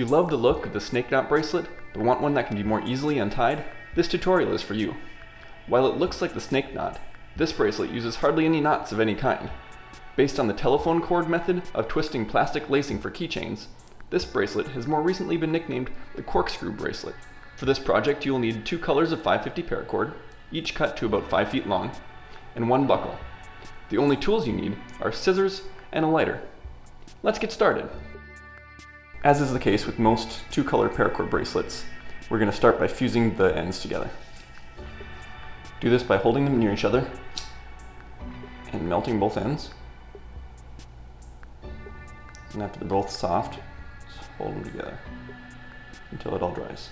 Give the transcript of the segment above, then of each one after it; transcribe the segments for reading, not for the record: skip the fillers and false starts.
you love the look of the snake knot bracelet, but want one that can be more easily untied, this tutorial is for you. While it looks like the snake knot, this bracelet uses hardly any knots of any kind. Based on the telephone cord method of twisting plastic lacing for keychains, this bracelet has more recently been nicknamed the Corkscrew Bracelet. For this project you will need 2 colors of 550 paracord, each cut to about 5 feet long, and 1 buckle. The only tools you need are scissors and a lighter. Let's get started. As is the case with most 2-color paracord bracelets, we're going to start by fusing the ends together. Do this by holding them near each other and melting both ends. And after they're both soft, just hold them together until it all dries.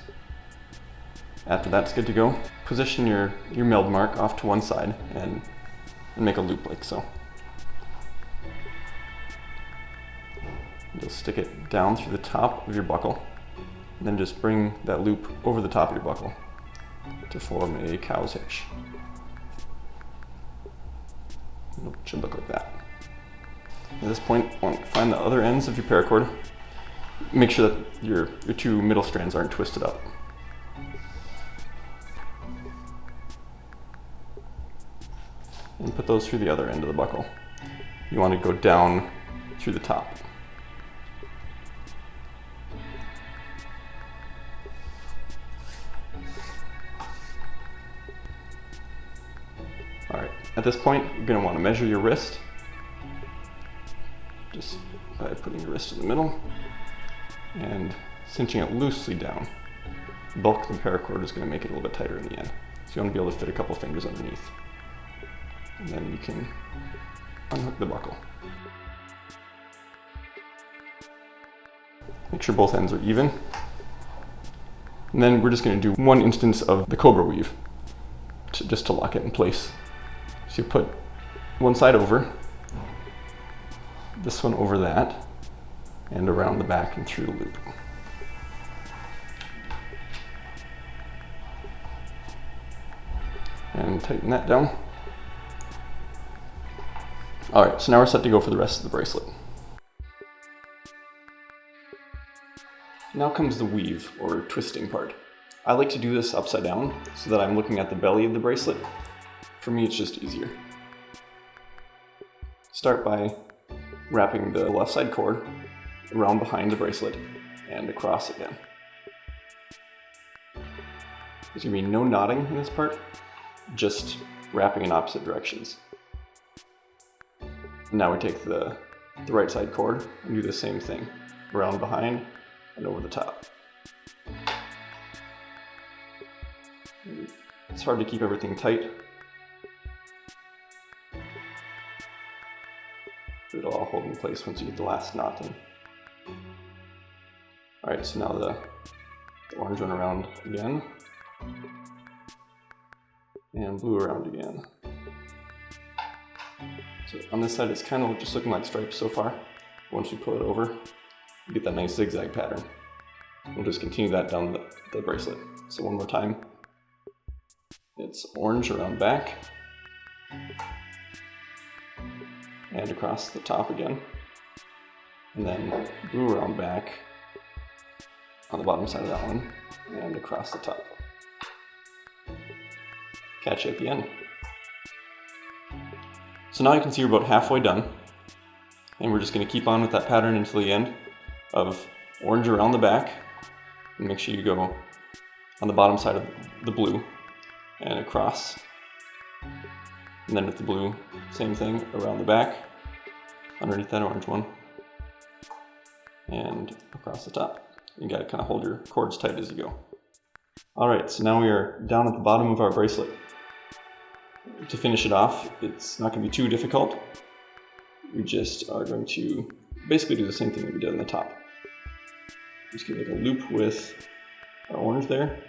After that's good to go, position your meld mark off to one side and make a loop like so. You'll stick it down through the top of your buckle, and then just bring that loop over the top of your buckle to form a cow's hitch. It should look like that. At this point, find the other ends of your paracord. Make sure that your 2 middle strands aren't twisted up. And put those through the other end of the buckle. You want to go down through the top. Alright, at this point you're going to want to measure your wrist, just by putting your wrist in the middle and cinching it loosely down. The bulk of the paracord is going to make it a little bit tighter in the end, so you want to be able to fit a couple fingers underneath. And then you can unhook the buckle. Make sure both ends are even. And then we're just going to do 1 instance of the Cobra Weave, just to lock it in place. So you put one side over, this one over that, and around the back and through the loop. And tighten that down. Alright, so now we're set to go for the rest of the bracelet. Now comes the weave, or twisting part. I like to do this upside down so that I'm looking at the belly of the bracelet. For me, it's just easier. Start by wrapping the left side cord around behind the bracelet and across again. There's going to be no knotting in this part, just wrapping in opposite directions. Now we take the right side cord and do the same thing, around behind and over the top. It's hard to keep everything tight. It'll all hold in place once you get the last knot in. Alright, so now the orange one around again, and blue around again. So on this side it's kind of just looking like stripes so far. Once you pull it over, you get that nice zigzag pattern. We'll just continue that down the bracelet. So one more time. It's orange around back, and across the top again, and then blue around back on the bottom side of that one, and across the top. Catch you at the end. So now you can see we're about halfway done, and we're just going to keep on with that pattern until the end of orange around the back, and make sure you go on the bottom side of the blue and across. And then with the blue, same thing, around the back, underneath that orange one, and across the top. You gotta kind of hold your cords tight as you go. Alright, so now we are down at the bottom of our bracelet. To finish it off, it's not going to be too difficult. We just are going to basically do the same thing that we did on the top. Just gonna make a loop with our orange there,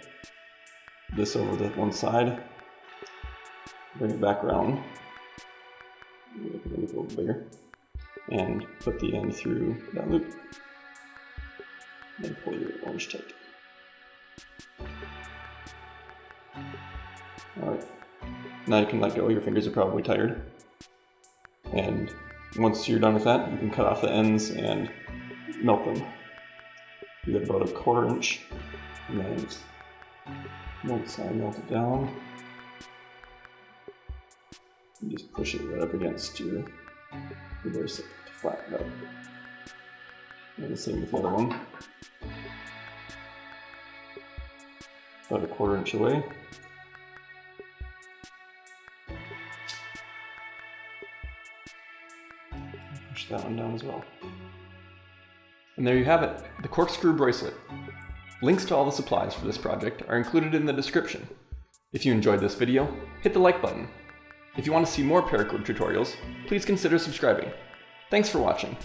this over the one side, bring it back around, make it a little bigger, and put the end through that loop, and pull your orange tight. Alright, now you can let go, your fingers are probably tired, and once you're done with that, you can cut off the ends and melt them. do that about 1/4 inch, and then one side melt it down. And just push it right up against your bracelet to flatten it out. And the same with the other one. About 1/4 inch away. Push that one down as well. And there you have it, the corkscrew bracelet. Links to all the supplies for this project are included in the description. If you enjoyed this video, hit the like button. If you want to see more paracord tutorials, please consider subscribing. Thanks for watching.